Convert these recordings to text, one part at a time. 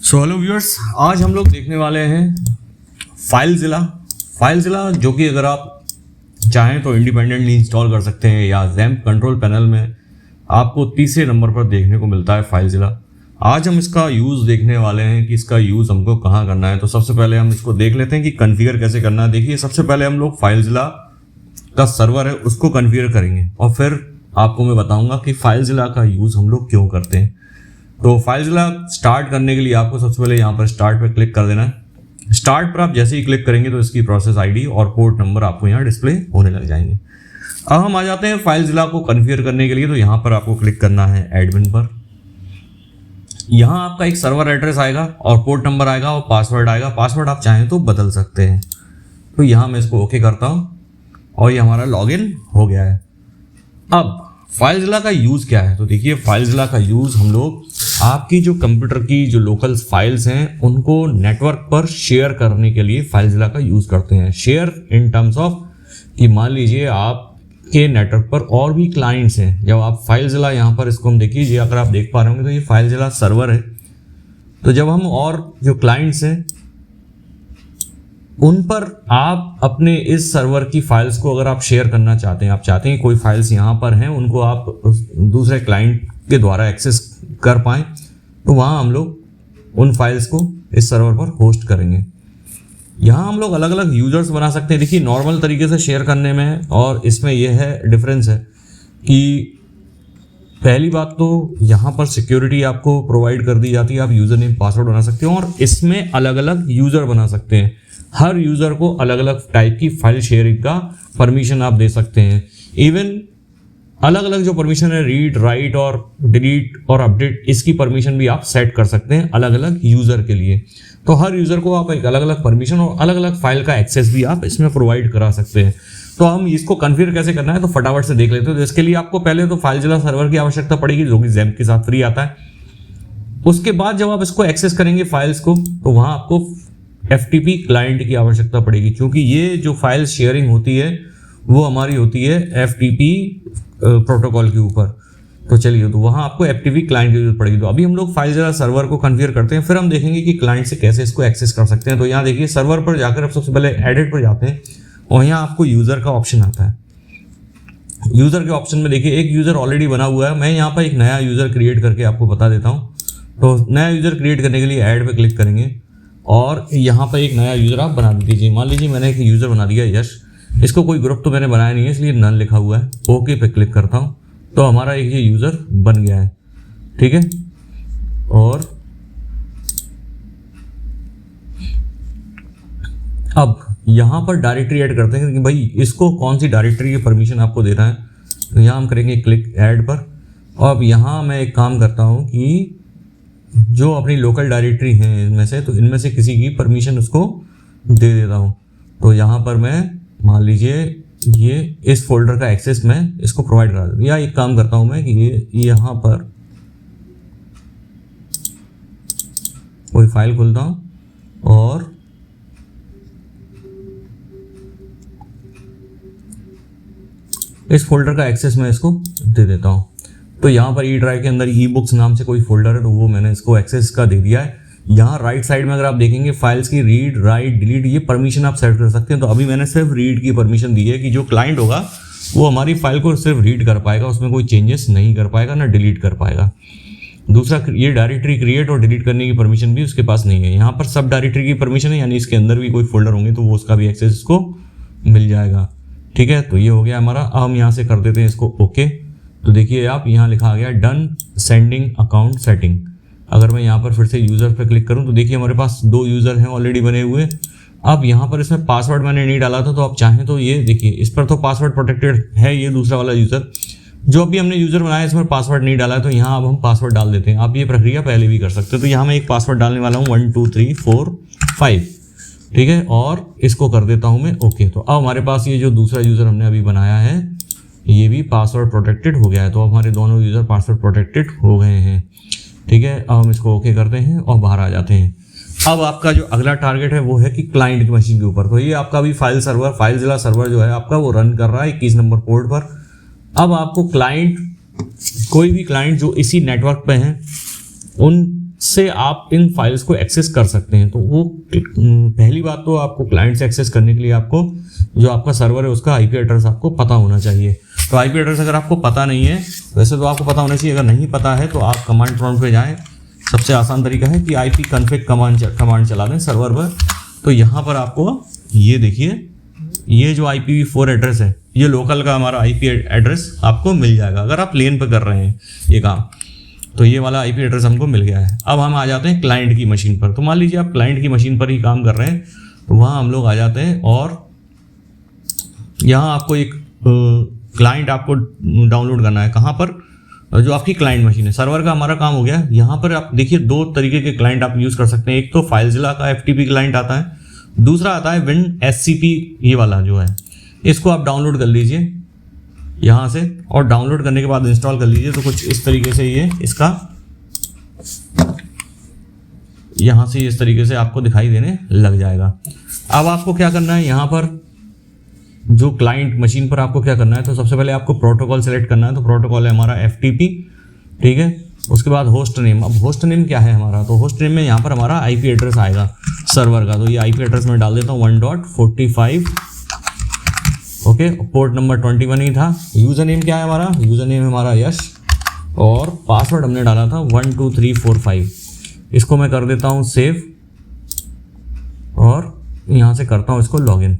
So hello viewers, आज हम लोग देखने वाले हैं फाइलज़िला जो कि अगर आप चाहें तो इंडिपेंडेंटली इंस्टॉल कर सकते हैं या ज़ैम्प कंट्रोल पैनल में आपको तीसरे नंबर पर देखने को मिलता है फाइलज़िला। आज हम इसका यूज़ देखने वाले हैं कि इसका यूज़ हमको कहाँ करना है। तो सबसे पहले हम इसको देख लेते हैं कि कन्फिगर कैसे करना है। देखिए, सबसे पहले हम लोग फाइलज़िला का सर्वर है उसको कन्फिगर करेंगे और फिर आपको मैं बताऊंगा कि फाइलज़िला का यूज़ हम लोग क्यों करते हैं। तो फाइलज़िला स्टार्ट करने के लिए आपको सबसे पहले यहाँ पर स्टार्ट पर क्लिक कर देना है। स्टार्ट पर आप जैसे ही क्लिक करेंगे तो इसकी प्रोसेस आईडी और पोर्ट नंबर आपको यहाँ डिस्प्ले होने लग जाएंगे। अब हम आ जाते हैं फाइलज़िला को कन्फिगर करने के लिए। तो यहाँ पर आपको क्लिक करना है एडमिन पर। यहाँ आपका एक सर्वर एड्रेस आएगा और पोर्ट नंबर आएगा और पासवर्ड आएगा। पासवर्ड आप चाहें तो बदल सकते हैं। तो यहाँ मैं इसको ओके करता हूँ और ये हमारा लॉगिन हो गया है। अब फाइलज़िला का यूज़ क्या है? तो देखिए, फाइलज़िला का यूज़ हम लोग आपकी जो कंप्यूटर की जो लोकल फाइल्स हैं उनको नेटवर्क पर शेयर करने के लिए फाइलज़िला का यूज़ करते हैं। शेयर इन टर्म्स ऑफ कि मान लीजिए आपके नेटवर्क पर और भी क्लाइंट्स हैं। जब आप फाइलज़िला यहाँ पर इसको हम देखिए, अगर आप देख पा रहे होंगे तो ये फाइलज़िला सर्वर है। तो जब हम और जो क्लाइंट्स हैं उन पर आप अपने इस सर्वर की फाइल्स को अगर आप शेयर करना चाहते हैं, आप चाहते हैं कोई फाइल्स यहाँ पर हैं उनको आप दूसरे क्लाइंट के द्वारा एक्सेस कर पाएँ, तो वहाँ हम लोग उन फाइल्स को इस सर्वर पर होस्ट करेंगे। यहाँ हम लोग अलग अलग यूजर्स बना सकते हैं। देखिए, नॉर्मल तरीके से शेयर करने में और इसमें यह है डिफरेंस है कि पहली बात तो यहाँ पर सिक्योरिटी आपको प्रोवाइड कर दी जाती है। आप यूज़र नेम पासवर्ड बना सकते हो और इसमें अलग अलग यूज़र बना सकते हैं। हर यूज़र को अलग अलग टाइप की फाइल शेयरिंग का परमिशन आप दे सकते हैं। इवन अलग अलग जो परमिशन है, रीड, राइट और डिलीट और अपडेट, इसकी परमिशन भी आप सेट कर सकते हैं अलग अलग यूज़र के लिए। तो हर यूज़र को आप एक अलग अलग परमिशन और अलग अलग फाइल का एक्सेस भी आप इसमें प्रोवाइड करा सकते हैं। तो हम इसको कन्फिगर कैसे करना है तो फटाफट से देख लेते हैं। तो इसके लिए आपको पहले तो फाइलज़िला सर्वर की आवश्यकता पड़ेगी जो कि ज़ैम्प के साथ फ्री आता है। उसके बाद जब आप इसको एक्सेस करेंगे फाइल्स को, तो वहाँ आपको FTP क्लाइंट की आवश्यकता पड़ेगी, क्योंकि ये जो फाइल शेयरिंग होती है वो हमारी होती है FTP प्रोटोकॉल के ऊपर। तो चलिए, तो वहाँ आपको FTP क्लाइंट की जरूरत पड़ेगी। तो अभी हम लोग फाइलज़िला सर्वर को कन्फिगर करते हैं, फिर हम देखेंगे कि क्लाइंट से कैसे इसको एक्सेस कर सकते हैं। तो यहाँ देखिए, सर्वर पर जाकर आप सबसे पहले एडिट पर जाते हैं और यहाँ आपको यूज़र का ऑप्शन आता है। यूज़र के ऑप्शन में देखिए एक यूज़र ऑलरेडी बना हुआ है। मैं यहाँ पर एक नया यूज़र क्रिएट करके आपको बता देता हूँ। तो नया यूज़र क्रिएट करने के लिए ऐड पे क्लिक करेंगे और यहाँ पर एक नया यूज़र आप बना दीजिए। मान लीजिए मैंने एक यूज़र बना दिया यश। इसको कोई ग्रुप तो मैंने बनाया नहीं है, इसलिए नन लिखा हुआ है। ओके पे क्लिक करता हूँ तो हमारा एक ये यूज़र बन गया है। ठीक है, और अब यहाँ पर डायरेक्टरी ऐड करते हैं कि भाई इसको कौन सी डायरेक्टरी की परमिशन आपको देना है। तो यहाँ हम करेंगे क्लिक ऐड पर। और अब यहाँ मैं एक काम करता हूँ कि जो अपनी लोकल डायरेक्टरी हैं इनमें से, तो इनमें से किसी की परमिशन उसको दे देता हूँ। तो यहाँ पर मैं मान लीजिए ये इस फोल्डर का एक्सेस मैं इसको प्रोवाइड करा दूँ, या एक काम करता हूँ मैं कि ये यहाँ पर कोई फाइल खोलता हूँ और इस फोल्डर का एक्सेस मैं इसको दे देता हूँ। तो यहाँ पर ई ड्राइव के अंदर ई बुक्स नाम से कोई फोल्डर है, तो वो मैंने इसको एक्सेस का दे दिया है। यहाँ राइट साइड में अगर आप देखेंगे फाइल्स की रीड, राइट, डिलीट, ये परमिशन आप सेट कर सकते हैं। तो अभी मैंने सिर्फ रीड की परमिशन दी है कि जो क्लाइंट होगा वो हमारी फाइल को सिर्फ रीड कर पाएगा, उसमें कोई चेंजेस नहीं कर पाएगा, ना डिलीट कर पाएगा। दूसरा, ये डायरेक्टरी क्रिएट और डिलीट करने की परमिशन भी उसके पास नहीं है। यहाँ पर सब डायरेक्टरी की परमिशन है, यानी इसके अंदर भी कोई फोल्डर होंगे तो वो उसका भी एक्सेस इसको मिल जाएगा। ठीक है, तो ये हो गया हमारा। अब हम यहाँ से कर देते हैं इसको ओके। तो देखिए आप, यहाँ लिखा आ गया डन सेंडिंग अकाउंट सेटिंग। अगर मैं यहाँ पर फिर से यूज़र पर क्लिक करूँ तो देखिए हमारे पास 2 यूज़र हैं ऑलरेडी बने हुए। अब यहाँ पर इसमें पासवर्ड मैंने नहीं डाला था, तो आप चाहें तो ये देखिए इस पर तो पासवर्ड प्रोटेक्टेड है। ये दूसरा वाला यूज़र जो अभी हमने यूज़र बनाया इसमें पासवर्ड नहीं डाला है, तो यहाँ अब हम पासवर्ड डाल देते हैं। आप ये प्रक्रिया पहले भी कर सकते हो। तो यहाँ मैं एक पासवर्ड डालने वाला हूँ 1 2 3 4 5। ठीक है, और इसको कर देता हूँ मैं ओके। तो अब हमारे पास ये जो दूसरा यूज़र हमने अभी बनाया है ये भी पासवर्ड प्रोटेक्टेड हो गया है। तो अब हमारे दोनों यूज़र पासवर्ड प्रोटेक्टेड हो गए हैं। ठीक है, अब हम इसको ओके करते हैं और बाहर आ जाते हैं। अब आपका जो अगला टारगेट है वो है कि क्लाइंट की मशीन के ऊपर। तो ये आपका भी फाइलज़िला सर्वर जो है आपका वो रन कर रहा है 21 नंबर पोर्ट पर। अब आपको क्लाइंट, कोई भी क्लाइंट जो इसी नेटवर्क पे हैं उन से आप इन फाइल्स को एक्सेस कर सकते हैं। तो वो पहली बात तो आपको क्लाइंट से एक्सेस करने के लिए आपको जो आपका सर्वर है उसका आईपी एड्रेस आपको पता होना चाहिए। तो आईपी एड्रेस अगर आपको पता नहीं है, वैसे तो आपको पता होना चाहिए, अगर नहीं पता है तो आप कमांड प्रॉम्प्ट पे जाएं। सबसे आसान तरीका है कि IP config कमांड चला दें सर्वर पर। तो यहाँ पर आपको ये देखिए, ये जो IPv4 एड्रेस है, ये लोकल का हमारा IP एड्रेस आपको मिल जाएगा अगर आप लेन पर कर रहे हैं ये काम। तो ये वाला IP एड्रेस हमको मिल गया है। अब हम आ जाते हैं क्लाइंट की मशीन पर। तो मान लीजिए आप क्लाइंट की मशीन पर ही काम कर रहे हैं, तो वहाँ हम लोग आ जाते हैं और यहाँ आपको एक क्लाइंट आपको डाउनलोड करना है। कहाँ पर? जो आपकी क्लाइंट मशीन है। सर्वर का हमारा काम हो गया। यहाँ पर आप देखिए 2 तरीके के क्लाइंट आप यूज़ कर सकते हैं। एक तो फाइलज़िला का FTP क्लाइंट आता है, दूसरा आता है WinSCP, ये वाला जो है, इसको आप डाउनलोड कर लीजिए यहाँ से, और डाउनलोड करने के बाद इंस्टॉल कर लीजिए। तो कुछ इस तरीके से ये इसका यहाँ से इस तरीके से आपको दिखाई देने लग जाएगा। अब आपको क्या करना है, यहाँ पर जो क्लाइंट मशीन पर आपको क्या करना है, तो सबसे पहले आपको प्रोटोकॉल सेलेक्ट करना है। तो प्रोटोकॉल है हमारा FTP, ठीक है। उसके बाद होस्ट नेम। अब होस्ट नेम क्या है हमारा, तो होस्ट नेम में यहाँ पर हमारा IP एड्रेस आएगा सर्वर का। तो ये IP एड्रेस में डाल देता हूँ 1.45, ओके। पोर्ट नंबर 21 ही था। यूज़र नेम क्या है हमारा, यूज़र नेम हमारा यश, और पासवर्ड हमने डाला था 12345। इसको मैं कर देता हूँ सेव, और यहाँ से करता हूँ इसको लॉगिन।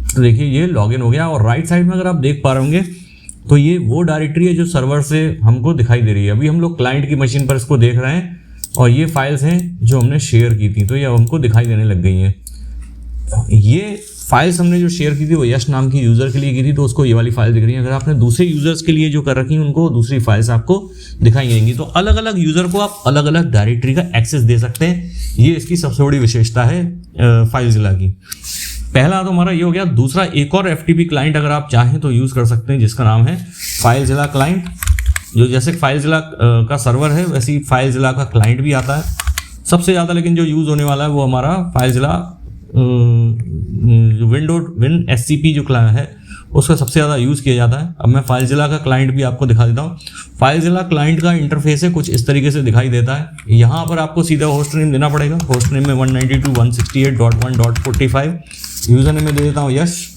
तो देखिए ये लॉगिन हो गया, और राइट साइड में अगर आप देख पा रहे होंगे तो ये वो डायरेक्टरी है जो सर्वर से हमको दिखाई दे रही है। अभी हम लोग क्लाइंट की मशीन पर इसको देख रहे हैं, और ये फाइल्स हैं जो हमने शेयर की थी, तो ये हमको दिखाई देने लग गई हैं। ये फाइल्स हमने जो शेयर की थी वो यश नाम की यूज़र के लिए की थी, तो उसको ये वाली फाइल दिख रही है। अगर आपने दूसरे यूज़र्स के लिए जो कर रखी है उनको दूसरी फाइल्स आपको दिखाई देंगी। तो अलग अलग यूज़र को आप अलग अलग डायरेक्टरी का एक्सेस दे सकते हैं। ये इसकी सबसे बड़ी विशेषता है फाइलज़िला की। पहला तो हमारा ये हो गया। दूसरा, एक और FTP क्लाइंट अगर आप चाहें तो यूज़ कर सकते हैं, जिसका नाम है फाइलज़िला क्लाइंट। जो जैसे फाइलज़िला का सर्वर है वैसे ही फाइलज़िला का क्लाइंट भी आता है। सबसे ज़्यादा लेकिन जो यूज़ होने वाला है वो हमारा फाइलज़िला जो WinSCP जो क्लाइंट है उसका सबसे ज़्यादा यूज़ किया जाता है। अब मैं फाइलज़िला का क्लाइंट भी आपको दिखा देता हूँ। फाइलज़िला क्लाइंट का इंटरफेस है कुछ इस तरीके से दिखाई देता है। यहाँ पर आपको सीधा होस्ट नेम देना पड़ेगा। होस्ट नेम में 192.168.1.45, यूज़र नेम में दे देता हूँ यश,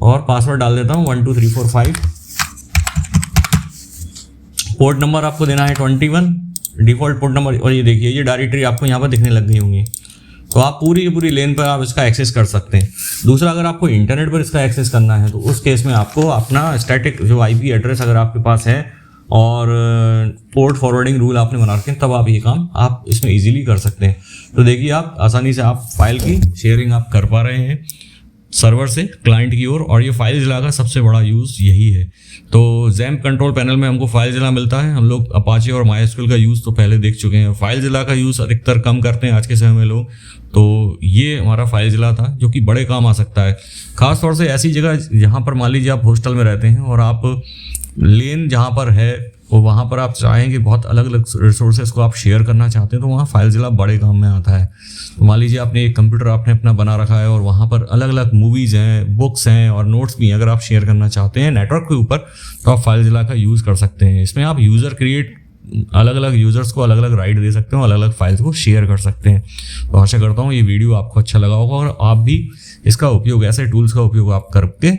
और पासवर्ड डाल देता हूँ 12345। पोर्ट नंबर आपको देना है 21, डिफ़ॉल्ट पोर्ट नंबर। और ये देखिए ये डायरेक्टरी आपको यहाँ पर दिखने लग गई होंगी। तो आप पूरी की पूरी लेन पर आप इसका एक्सेस कर सकते हैं। दूसरा, अगर आपको इंटरनेट पर इसका एक्सेस करना है तो उस केस में आपको अपना स्टैटिक जो IP एड्रेस अगर आपके पास है और पोर्ट फॉरवर्डिंग रूल आपने बना रखे हैं, तब आप ये काम आप इसमें इजीली कर सकते हैं। तो देखिए आप आसानी से आप फाइल की शेयरिंग आप कर पा रहे हैं सर्वर से क्लाइंट की ओर, और ये फाइलज़िला का सबसे बड़ा यूज़ यही है। तो XAMPP कंट्रोल पैनल में हमको फाइलज़िला मिलता है। हम लोग अपाचे और MySQL का यूज़ तो पहले देख चुके हैं। फाइलज़िला का यूज़ अधिकतर कम करते हैं आज के समय में लोग। तो ये हमारा फाइलज़िला था जो कि बड़े काम आ सकता है, ख़ास तौर से ऐसी जगह जहाँ पर मान लीजिए आप हॉस्टल में रहते हैं और आप लेन जहाँ पर है वो वहाँ पर आप चाहें कि बहुत अलग अलग रिसोर्सेज को आप शेयर करना चाहते हैं, तो वहाँ फाइलज़िला बड़े काम में आता है। तो मान लीजिए आपने एक कंप्यूटर आपने अपना बना रखा है और वहाँ पर अलग अलग मूवीज़ हैं, बुक्स हैं और नोट्स भी हैं। अगर आप शेयर करना चाहते हैं नेटवर्क के ऊपर तो आप फाइलज़िला का यूज़ कर सकते हैं। इसमें आप यूज़र क्रिएट अलग अलग यूज़र्स को अलग अलग राइट दे सकते हो, अलग अलग फाइल्स को शेयर कर सकते हैं। तो आशा करता हूँ ये वीडियो आपको अच्छा लगा होगा और आप भी इसका उपयोग, ऐसे टूल्स का उपयोग आप करके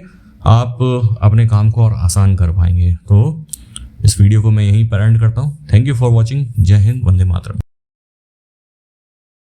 आप अपने काम को और आसान कर पाएंगे। तो इस वीडियो को मैं यहीं पर एंड करता हूँ। Thank you for watching. जय हिंद, वंदे मातरम।